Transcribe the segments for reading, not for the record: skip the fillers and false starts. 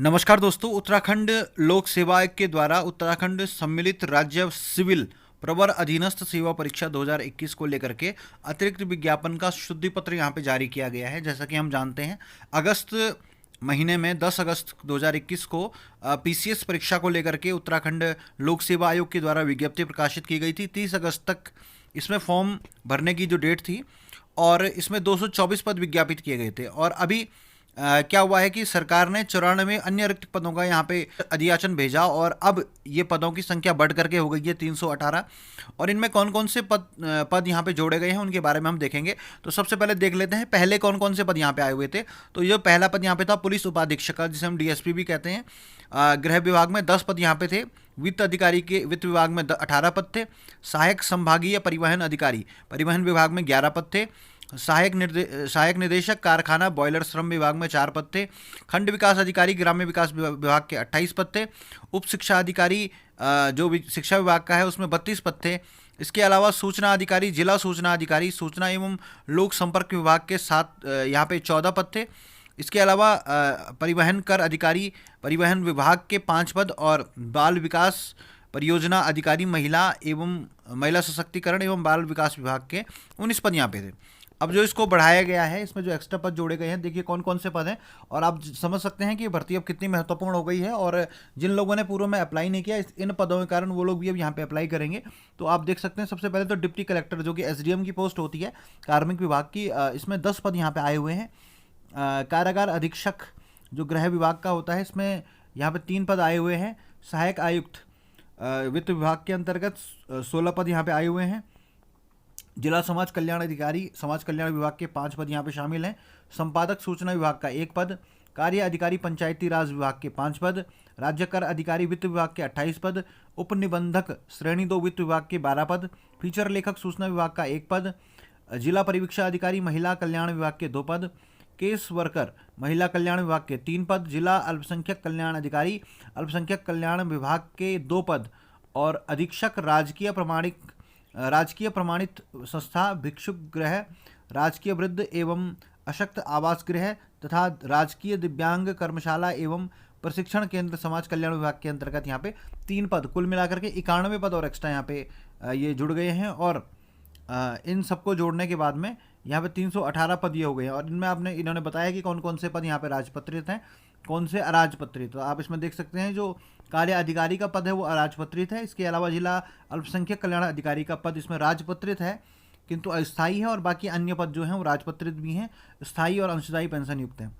नमस्कार दोस्तों। उत्तराखंड लोक सेवा आयोग के द्वारा उत्तराखंड सम्मिलित राज्य सिविल प्रवर अधीनस्थ सेवा परीक्षा 2021 को लेकर के अतिरिक्त विज्ञापन का शुद्धि पत्र यहाँ पे जारी किया गया है। जैसा कि हम जानते हैं, अगस्त महीने में 10 अगस्त 2021 को पीसीएस परीक्षा को लेकर के उत्तराखंड लोक सेवा आयोग के द्वारा विज्ञप्ति प्रकाशित की गई थी। 30 अगस्त तक इसमें फॉर्म भरने की जो डेट थी और इसमें 224 पद विज्ञापित किए गए थे। और अभी क्या हुआ है कि सरकार ने 94 अन्य रिक्त पदों का यहाँ पे अधियाचन भेजा और अब ये पदों की संख्या बढ़ करके हो गई है 318। और इनमें कौन कौन से पद यहाँ पे जोड़े गए हैं उनके बारे में हम देखेंगे। तो सबसे पहले देख लेते हैं पहले कौन कौन से पद यहाँ पे आए हुए थे। तो ये पहला पद यहाँ पे था पुलिस उपाधीक्षक का, जिसे हम डीएसपी भी कहते हैं। गृह विभाग में 10 पद यहाँ पे थे। वित्त अधिकारी के वित्त विभाग में 18 पद थे। सहायक संभागीय परिवहन अधिकारी परिवहन विभाग में 11 पद थे। सहायक निदेशक कारखाना बॉयलर श्रम विभाग में 4 पद थे। खंड विकास अधिकारी ग्राम्य विकास विभाग के 28 पद थे। उप शिक्षा अधिकारी जो शिक्षा विभाग का है उसमें 32 पद थे। इसके अलावा सूचना अधिकारी जिला सूचना अधिकारी सूचना एवं लोक संपर्क विभाग के 7 यहाँ पे 14 पद थे। इसके अलावा परिवहन कर अधिकारी परिवहन विभाग के 5 पद और बाल विकास परियोजना अधिकारी महिला सशक्तिकरण एवं बाल विकास विभाग के 19 पद यहाँ पे थे। अब जो इसको बढ़ाया गया है, इसमें जो एक्स्ट्रा पद जोड़े गए हैं, देखिए कौन कौन से पद हैं और आप समझ सकते हैं कि भर्ती अब कितनी महत्वपूर्ण हो गई है। और जिन लोगों ने पूर्व में अप्लाई नहीं किया इन पदों के कारण, वो लोग भी अब यहाँ पे अप्लाई करेंगे। तो आप देख सकते हैं सबसे पहले तो डिप्टी कलेक्टर, जो कि एसडीएम की पोस्ट होती है कार्मिक विभाग की, इसमें 10 पद यहाँ पे आए हुए हैं। कारागार अधीक्षक जो गृह विभाग का होता है, इसमें यहाँ पे 3 पद आए हुए हैं। सहायक आयुक्त वित्त विभाग के अंतर्गत 16 पद यहाँ पे आए हुए हैं। जिला समाज कल्याण अधिकारी समाज कल्याण विभाग के 5 पद यहाँ पे शामिल हैं। संपादक सूचना विभाग का 1 पद। कार्य अधिकारी पंचायती राज विभाग के 5 पद। राज्य कर अधिकारी वित्त विभाग के 28 पद। उप निबंधक श्रेणी 2 वित्त विभाग के 12 पद। फीचर लेखक सूचना विभाग का 1 पद। जिला परिवीक्षा अधिकारी महिला कल्याण विभाग के 2 पद। केस वर्कर महिला कल्याण विभाग के 3 पद। जिला अल्पसंख्यक कल्याण अधिकारी अल्पसंख्यक कल्याण विभाग के 2 पद। और अधीक्षक राजकीय प्रमाणित संस्था भिक्षुक गृह, राजकीय वृद्ध एवं अशक्त आवास गृह तथा राजकीय दिव्यांग कर्मशाला एवं प्रशिक्षण केंद्र समाज कल्याण विभाग के अंतर्गत यहाँ पे 3 पद, कुल मिलाकर के 91 पद और एक्स्ट्रा यहाँ पे ये जुड़ गए हैं। और इन सबको जोड़ने के बाद में यहाँ पे 318 पद ये हो गए हैं। और इनमें इन्होंने बताया कि कौन कौन से पद यहाँ पे राजपत्रित हैं, कौन से अराजपत्रित। तो आप इसमें देख सकते हैं जो कार्य अधिकारी का पद है वो अराजपत्रित है। इसके अलावा जिला अल्पसंख्यक कल्याण अधिकारी का पद इसमें राजपत्रित है किंतु अस्थायी है, और बाकी अन्य पद जो हैं वो राजपत्रित भी हैं, स्थायी और अंशदायी पेंशन युक्त हैं।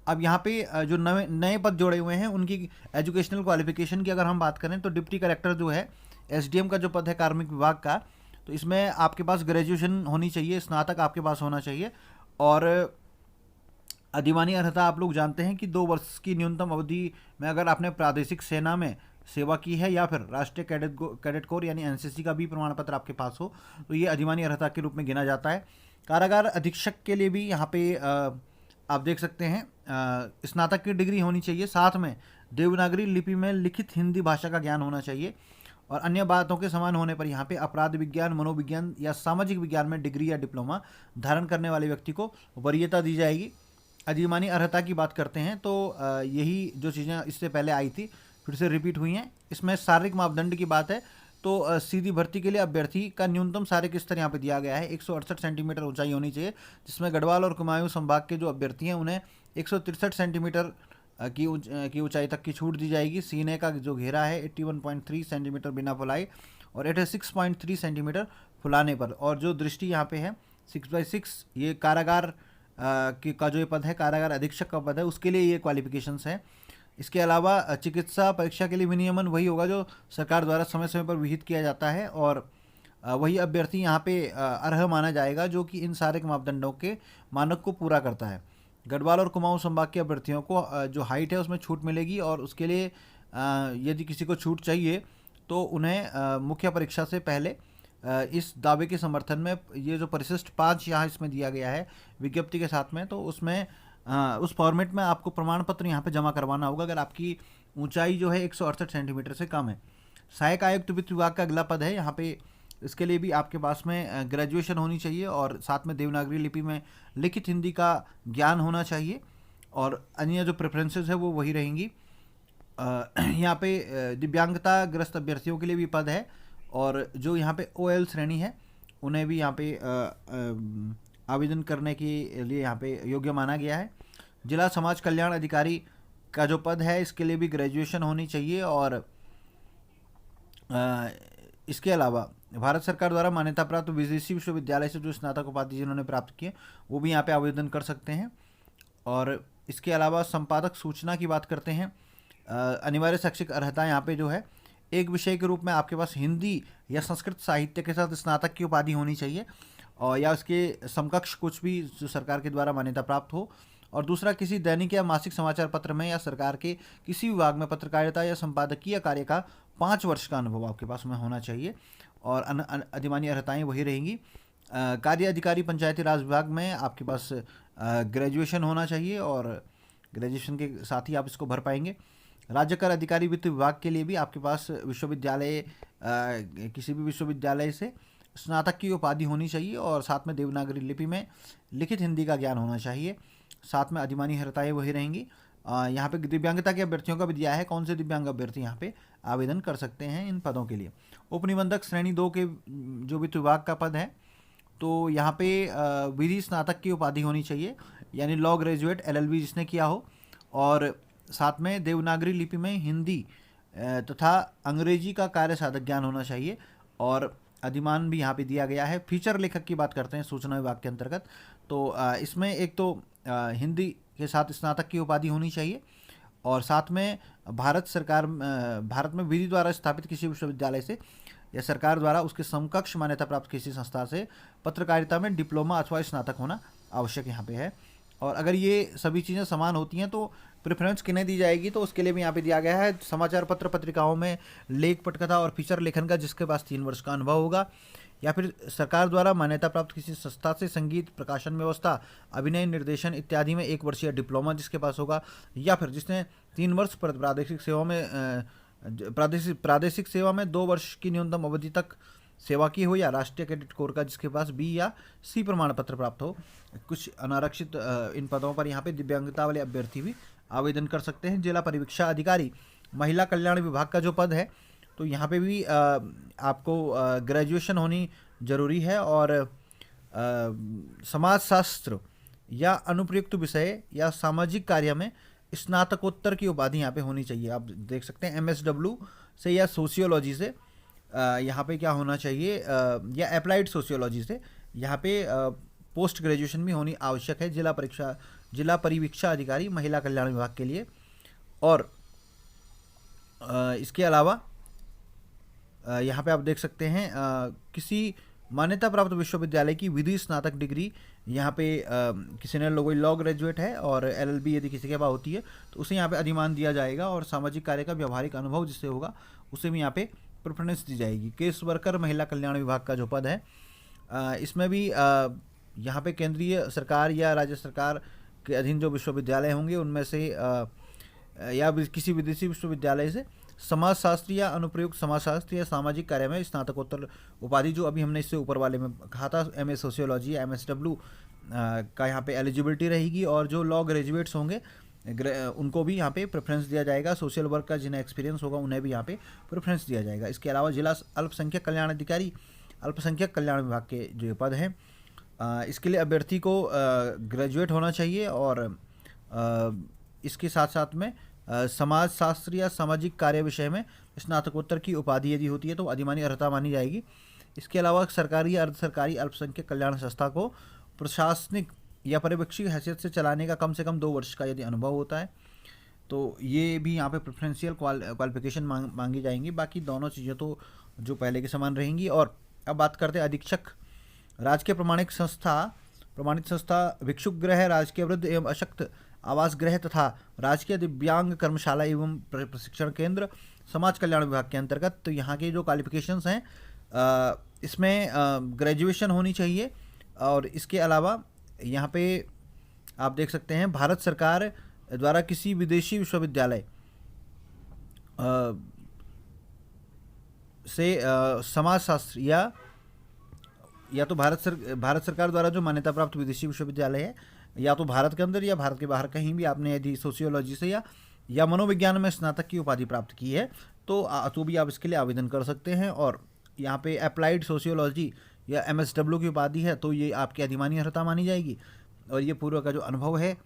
अब यहाँ पे जो नए पद जोड़े हुए हैं उनकी एजुकेशनल क्वालिफिकेशन की अगर हम बात करें तो डिप्टी कलेक्टर जो है एसडीएम का जो पद है कार्मिक विभाग का, तो इसमें आपके पास ग्रेजुएशन होनी चाहिए, स्नातक आपके पास होना चाहिए। और अधिमानी अर्हता आप लोग जानते हैं कि 2 वर्ष की न्यूनतम अवधि में अगर आपने प्रादेशिक सेना में सेवा की है या फिर राष्ट्रीय कैडेट कोर यानी एनसीसी का भी प्रमाण पत्र आपके पास हो, तो ये अधिमानी अर्हता के रूप में गिना जाता है। कारागार अधीक्षक के लिए भी यहाँ पे आप देख सकते हैं स्नातक की डिग्री होनी चाहिए, साथ में देवनागरी लिपि में लिखित हिंदी भाषा का ज्ञान होना चाहिए। और अन्य बातों के समान होने पर यहाँ पे अपराध विज्ञान, मनोविज्ञान या सामाजिक विज्ञान में डिग्री या डिप्लोमा धारण करने वाले व्यक्ति को वरीयता दी जाएगी। अधिमानी अर्हता की बात करते हैं तो यही जो चीज़ें इससे पहले आई थी फिर से रिपीट हुई हैं। इसमें शारीरिक मापदंड की बात है तो सीधी भर्ती के लिए अभ्यर्थी का न्यूनतम शारीरिक स्तर यहाँ पे दिया गया है। 168 सेंटीमीटर ऊंचाई होनी चाहिए, जिसमें गढ़वाल और कुमाऊं संभाग के जो अभ्यर्थी हैं उन्हें 163 सेंटीमीटर की ऊंचाई तक की छूट दी जाएगी। सीने का जो घेरा है 81.3 सेंटीमीटर बिना फुलाई और 86.3 सेंटीमीटर फुलाने पर। और जो दृष्टि यहाँ पे है 6/6, ये कारागार का जो ये पद है कारागार अधीक्षक का पद है, उसके लिए ये क्वालिफिकेशंस हैं। इसके अलावा चिकित्सा परीक्षा के लिए विनियमन वही होगा जो सरकार द्वारा समय समय पर विहित किया जाता है, और वही अभ्यर्थी यहाँ पे अर्ह माना जाएगा जो कि इन सारे मापदंडों के मानक को पूरा करता है। गढ़वाल और कुमाऊं संभाग के अभ्यर्थियों को जो हाइट है उसमें छूट मिलेगी, और उसके लिए यदि किसी को छूट चाहिए तो उन्हें मुख्य परीक्षा से पहले इस दावे के समर्थन में ये जो परिशिष्ट 5 यहाँ इसमें दिया गया है विज्ञप्ति के साथ में, तो उसमें उस फॉर्मेट में आपको प्रमाण पत्र यहाँ पे जमा करवाना होगा अगर आपकी ऊंचाई जो है 168 सेंटीमीटर से कम है। सहायक आयुक्त वित्त विभाग का अगला पद है यहाँ पे, इसके लिए भी आपके पास में ग्रेजुएशन होनी चाहिए और साथ में देवनागरी लिपि में लिखित हिंदी का ज्ञान होना चाहिए। और अन्य जो प्रेफरेंसेस है वो वही रहेंगी। यहाँ पे दिव्यांगता ग्रस्त अभ्यर्थियों के लिए भी पद है, और जो यहाँ पे OL श्रेणी है उन्हें भी यहाँ पे आवेदन करने के लिए यहाँ पे योग्य माना गया है। जिला समाज कल्याण अधिकारी का जो पद है इसके लिए भी ग्रेजुएशन होनी चाहिए, और इसके अलावा भारत सरकार द्वारा मान्यता प्राप्त विदेशी विश्वविद्यालय से जो स्नातक उपाधि जिन्होंने प्राप्त किए वो भी यहाँ पे आवेदन कर सकते हैं। और इसके अलावा संपादक सूचना की बात करते हैं। अनिवार्य शैक्षिक अर्हता यहाँ पे जो है एक विषय के रूप में आपके पास हिंदी या संस्कृत साहित्य के साथ स्नातक की उपाधि होनी चाहिए, और या उसके समकक्ष कुछ भी जो सरकार के द्वारा मान्यता प्राप्त हो। और दूसरा, किसी दैनिक या मासिक समाचार पत्र में या सरकार के किसी विभाग में पत्रकारिता या संपादकीय कार्य का 5 वर्ष का अनुभव आपके पास में होना चाहिए। और अधिमान्य अर्हताएँ वही रहेंगी। कार्य अधिकारी पंचायती राज विभाग में आपके पास ग्रेजुएशन होना चाहिए, और ग्रेजुएशन के साथ ही आप इसको भर पाएंगे। राज्य कर अधिकारी वित्त विभाग के लिए भी आपके पास विश्वविद्यालय किसी भी विश्वविद्यालय से स्नातक की उपाधि होनी चाहिए, और साथ में देवनागरी लिपि में लिखित हिंदी का ज्ञान होना चाहिए। साथ में अधिमानी अर्हताएँ वही रहेंगी। यहाँ पे दिव्यांगता के अभ्यर्थियों का भी दिया है कौन से दिव्यांग अभ्यर्थी यहाँ पे आवेदन कर सकते हैं इन पदों के लिए। उपनिबंधक श्रेणी 2 के जो वित्त विभाग का पद है, तो यहाँ पे विधि स्नातक की उपाधि होनी चाहिए, यानी लॉ ग्रेजुएट LLB जिसने किया हो, और साथ में देवनागरी लिपि में हिंदी तथा अंग्रेजी का कार्य साधक ज्ञान होना चाहिए। और अधिमान भी यहाँ पे दिया गया है। फीचर लेखक की बात करते हैं सूचना विभाग के अंतर्गत, तो इसमें एक तो हिंदी के साथ स्नातक की उपाधि होनी चाहिए, और साथ में भारत में विधि द्वारा स्थापित किसी विश्वविद्यालय से या सरकार द्वारा उसके समकक्ष मान्यता प्राप्त किसी संस्था से पत्रकारिता में डिप्लोमा अथवा स्नातक होना आवश्यक यहाँ पे है। और अगर ये सभी चीज़ें समान होती हैं तो प्रेफरेंस किन्हें दी जाएगी, तो उसके लिए भी यहाँ पे दिया गया है समाचार पत्र पत्रिकाओं में लेख पटकथा और फीचर लेखन का जिसके पास 3 वर्ष का अनुभव होगा, या फिर सरकार द्वारा मान्यता प्राप्त किसी संस्था से संगीत प्रकाशन व्यवस्था अभिनय निर्देशन इत्यादि में 1 वर्षीय डिप्लोमा जिसके पास होगा, या फिर जिसने 3 वर्ष प्रादेशिक सेवा में प्रादेशिक सेवा में 2 वर्ष की न्यूनतम अवधि तक सेवा की हो, या राष्ट्रीय कैडेट कोर का जिसके पास B या C प्रमाण पत्र प्राप्त हो। कुछ अनारक्षित इन पदों पर यहाँ पे दिव्यांगता वाले अभ्यर्थी भी आवेदन कर सकते हैं। जिला परिवीक्षा अधिकारी महिला कल्याण विभाग का जो पद है, तो यहाँ पे भी आपको ग्रेजुएशन होनी जरूरी है, और समाजशास्त्र या अनुप्रयुक्त विषय या सामाजिक कार्य में स्नातकोत्तर की उपाधि यहाँ पे होनी चाहिए। आप देख सकते हैं MSW से या सोशियोलॉजी से यहाँ पे क्या होना चाहिए, या अप्लाइड सोशियोलॉजी से यहाँ पे पोस्ट ग्रेजुएशन भी होनी आवश्यक है जिला परिवीक्षा अधिकारी महिला कल्याण विभाग के लिए। और इसके अलावा यहाँ पे आप देख सकते हैं किसी मान्यता प्राप्त विश्वविद्यालय की विधि स्नातक डिग्री, यहाँ पे किसी ने कोई लॉ ग्रेजुएट है और LLB यदि किसी के पास होती है तो उसे यहाँ पे अधिमान दिया जाएगा, और सामाजिक कार्य का व्यवहारिक अनुभव जिससे होगा उसे भी यहाँ पे प्रेफरेंस दी जाएगी। केस वर्कर महिला कल्याण विभाग का जो पद है, इसमें भी यहाँ पे केंद्रीय सरकार या राज्य सरकार के अधीन जो विश्वविद्यालय होंगे उनमें से या किसी विदेशी विश्वविद्यालय से समाजशास्त्री या अनुप्रयुक्त समाजशास्त्र या सामाजिक कार्य में स्नातकोत्तर उपाधि, जो अभी हमने इससे ऊपर वाले में कहा था MA सोशियोलॉजी या MSW का यहाँ पे एलिजिबिलिटी रहेगी। और जो लॉ ग्रेजुएट्स होंगे उनको भी यहाँ पे प्रेफरेंस दिया जाएगा। सोशल वर्क का जिन्हें एक्सपीरियंस होगा उन्हें भी यहाँ पे प्रेफरेंस दिया जाएगा। इसके अलावा जिला अल्पसंख्यक कल्याण अधिकारी अल्पसंख्यक कल्याण विभाग के जो पद हैं, इसके लिए अभ्यर्थी को ग्रेजुएट होना चाहिए, और इसके साथ साथ में समाज शास्त्र या सामाजिक कार्य विषय में स्नातकोत्तर की उपाधि यदि होती है तो अधिमानी अर्हता मानी जाएगी। इसके अलावा सरकारी या अर्ध सरकारी अल्पसंख्यक कल्याण संस्था को प्रशासनिक या पर्यवेक्षी हैसियत से चलाने का कम से कम 2 वर्ष का यदि अनुभव होता है तो ये भी यहाँ पे प्रेफरेंशियल क्वालिफिकेशन मांगी जाएंगी। बाकी दोनों चीज़ें तो जो पहले के समान रहेंगी। और अब बात करते हैं अधीक्षक राजकीय प्रमाणित संस्था भिक्षुक गृह, राजकीय वृद्ध एवं अशक्त आवास गृह तथा राजकीय दिव्यांग कर्मशाला एवं प्रशिक्षण केंद्र समाज कल्याण विभाग के अंतर्गत। तो यहाँ के जो क्वालिफिकेशंस हैं इसमें ग्रेजुएशन होनी चाहिए, और इसके अलावा यहाँ पे आप देख सकते हैं भारत सरकार द्वारा किसी विदेशी विश्वविद्यालय से समाजशास्त्र या तो भारत सरकार द्वारा जो मान्यता प्राप्त विदेशी विश्वविद्यालय है या तो भारत के अंदर या भारत के बाहर कहीं भी आपने यदि सोशियोलॉजी से या मनोविज्ञान में स्नातक की उपाधि प्राप्त की है तो भी आप इसके लिए आवेदन कर सकते हैं। और यहाँ पे अप्लाइड सोशियोलॉजी या MSW की उपाधि है तो ये आपकी अधिमानी अर्हता मानी जाएगी। और ये पूर्व का जो अनुभव है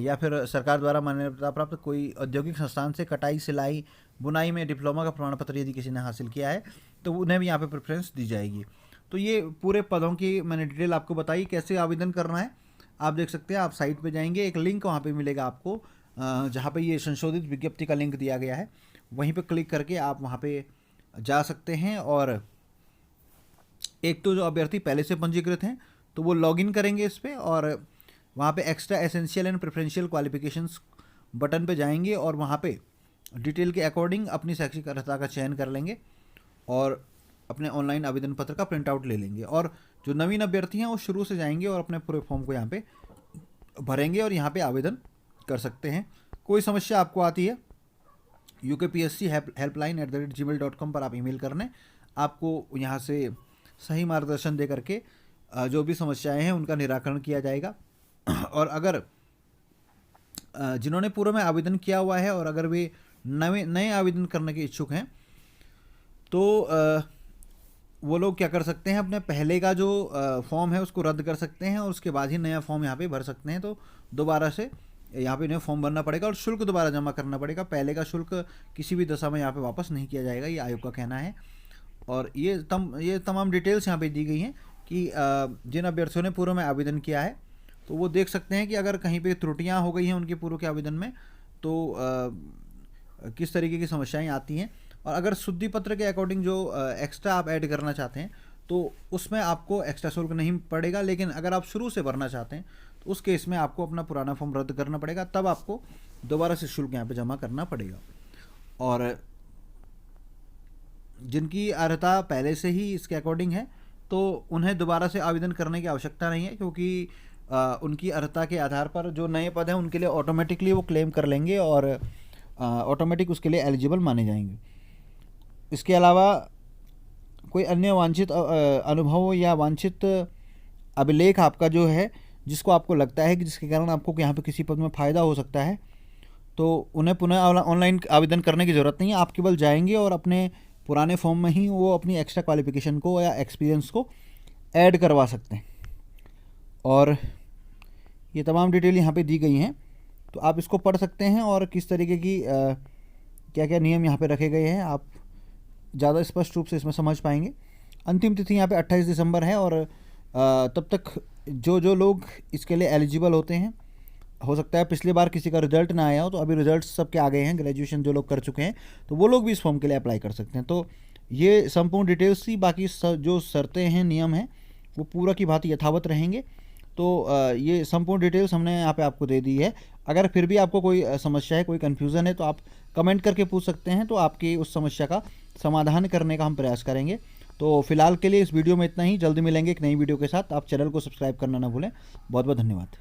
या फिर सरकार द्वारा मान्यता प्राप्त कोई औद्योगिक संस्थान से कटाई, सिलाई, बुनाई में डिप्लोमा का प्रमाण पत्र यदि किसी ने हासिल किया है तो उन्हें भी यहाँ पे प्रेफरेंस दी जाएगी। तो ये पूरे पदों की मैंने डिटेल आपको बताई, कैसे आवेदन करना है आप देख सकते हैं। आप साइट पे जाएंगे, एक लिंक वहाँ पे मिलेगा आपको जहाँ पे ये संशोधित विज्ञप्ति का लिंक दिया गया है, वहीं पे क्लिक करके आप वहाँ पे जा सकते हैं। और एक तो जो अभ्यर्थी पहले से पंजीकृत हैं तो वो लॉगिन करेंगे इस पर और वहाँ पे extra essential and preferential qualifications button पे जाएंगे और वहाँ पे डिटेल के अकॉर्डिंग अपनी शैक्षिक अर्हता का चयन कर लेंगे और अपने ऑनलाइन आवेदन पत्र का प्रिंट आउट ले लेंगे। और जो नवीन अभ्यर्थी हैं वो शुरू से जाएंगे और अपने पूरे फॉर्म को यहाँ पे भरेंगे और यहाँ पे आवेदन कर सकते हैं। कोई समस्या आपको आती है UKPSC helpline@gmail.com पर आप ईमेल करने, आपको यहाँ से सही मार्गदर्शन दे करके जो भी समस्याएं हैं उनका निराकरण किया जाएगा। और अगर जिन्होंने पूर्व में आवेदन किया हुआ है और अगर वे नए आवेदन करने के इच्छुक हैं तो वो लोग क्या कर सकते हैं, अपने पहले का जो फॉर्म है उसको रद्द कर सकते हैं और उसके बाद ही नया फॉर्म यहाँ पे भर सकते हैं। तो दोबारा से यहाँ पे नया फॉर्म भरना पड़ेगा और शुल्क दोबारा जमा करना पड़ेगा। पहले का शुल्क किसी भी दशा में यहाँ पे वापस नहीं किया जाएगा, ये आयोग का कहना है। और ये तमाम डिटेल्स यहाँ पे दी गई हैं कि जिन अभ्यर्थियों ने पूर्व में आवेदन किया है तो वो देख सकते हैं कि अगर कहीं पे त्रुटियाँ हो गई हैं उनके पूर्व के आवेदन में तो किस तरीके की समस्याएं आती हैं। और अगर शुद्धि पत्र के अकॉर्डिंग जो एक्स्ट्रा आप ऐड करना चाहते हैं तो उसमें आपको एक्स्ट्रा शुल्क नहीं पड़ेगा, लेकिन अगर आप शुरू से भरना चाहते हैं तो उस केस में आपको अपना पुराना फॉर्म रद्द करना पड़ेगा, तब आपको दोबारा से शुल्क यहाँ पे जमा करना पड़ेगा। और जिनकी अर्हता पहले से ही इसके अकॉर्डिंग है तो उन्हें दोबारा से आवेदन करने की आवश्यकता नहीं है, क्योंकि उनकी अर्हता के आधार पर जो नए पद हैं उनके लिए ऑटोमेटिकली वो क्लेम कर लेंगे और ऑटोमेटिक उसके लिए एलिजिबल माने जाएंगे। इसके अलावा कोई अन्य वांछित अनुभव या वांछित अभिलेख आपका जो है जिसको आपको लगता है कि जिसके कारण आपको यहाँ पे किसी पद में फ़ायदा हो सकता है तो उन्हें पुनः ऑनलाइन आवेदन करने की ज़रूरत नहीं है। आप केवल जाएंगे और अपने पुराने फॉर्म में ही वो अपनी एक्स्ट्रा क्वालिफिकेशन को या एक्सपीरियंस को ऐड करवा सकते हैं। और ये तमाम डिटेल यहाँ पे दी गई हैं तो आप इसको पढ़ सकते हैं और किस तरीके की क्या क्या नियम यहाँ पे रखे गए हैं आप ज़्यादा स्पष्ट रूप से इसमें समझ पाएंगे। अंतिम तिथि यहाँ पे 28 दिसंबर है और तब तक जो लोग इसके लिए एलिजिबल होते हैं, हो सकता है पिछली बार किसी का रिजल्ट ना आया हो तो अभी रिजल्ट सबके आ गए हैं, ग्रेजुएशन जो लोग कर चुके हैं तो वो लोग भी इस फॉर्म के लिए अप्लाई कर सकते हैं। तो ये संपूर्ण डिटेल्स थी, बाकी जो शर्तें हैं, नियम हैं वो पूरा की भांति यथावत रहेंगे। तो ये संपूर्ण डिटेल्स हमने यहाँ पे आपको दे दी है। अगर फिर भी आपको कोई समस्या है, कोई कन्फ्यूज़न है तो आप कमेंट करके पूछ सकते हैं, तो आपकी उस समस्या का समाधान करने का हम प्रयास करेंगे। तो फिलहाल के लिए इस वीडियो में इतना ही, जल्दी मिलेंगे एक नई वीडियो के साथ। आप चैनल को सब्सक्राइब करना ना भूलें। बहुत बहुत धन्यवाद।